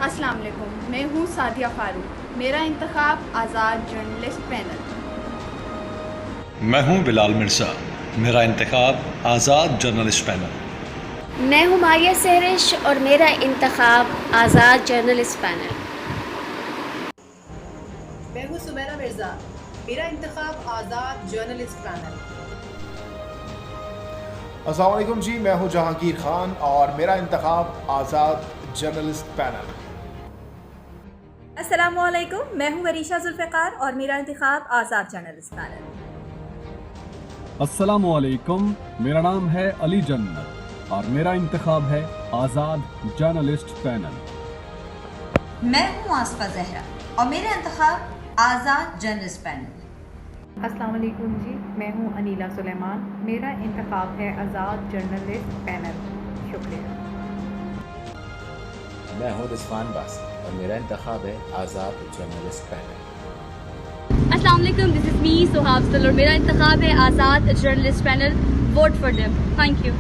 अस्सलाम वालेकुम, मैं हूँ सादिया फारूक। मेरा इंतखाब आज़ाद जर्नलिस्ट पैनल। मैं हूं बिलाल मिर्ज़ा, मेरा इंतखाब आज़ाद जर्नलिस्ट पैनल। मैं हूँ मारिया सहरिश और मेरा इंतखाब आज़ाद जर्नलिस्ट पैनल। मैं हूँ सुमैरा मिर्ज़ा, मेरा इंतखाब आज़ाद जर्नलिस्ट पैनल। अस्सलाम वालेकुम जी, मैं हूं जहांगीर खान और मेरा इंतखाब आज़ाद जर्नलिस्ट पैनल। अस्सलाम वालेकुम, मैं हूं वरीशा जुल्फ़िकार और मेरा इंतखाब आज़ाद जर्नलिस्ट पैनल। अस्सलाम वालेकुम, मेरा नाम है अली जन्नत और मेरा इंतखाब है आज़ाद जर्नलिस्ट पैनल। मैं हूं आसफा जहरा और मेरा इंतखाब आज़ाद जर्नलिस्ट पैनल। अस्सलाम वालेकुम जी, मैं हूं अनीला सुलेमान, मेरा इंतखाब है आज़ाद जर्नलिस्ट पैनल। शुक्रिया। मैं हूं रिजवान बासी और मेरा इंतखाब है आज़ाद जर्नलिस्ट पैनल। अस्सलाम वालेकुम, दिस इज़ मी सुहाब सल और मेरा इंतखाब है Azad journalist panel. Vote for them. Thank you.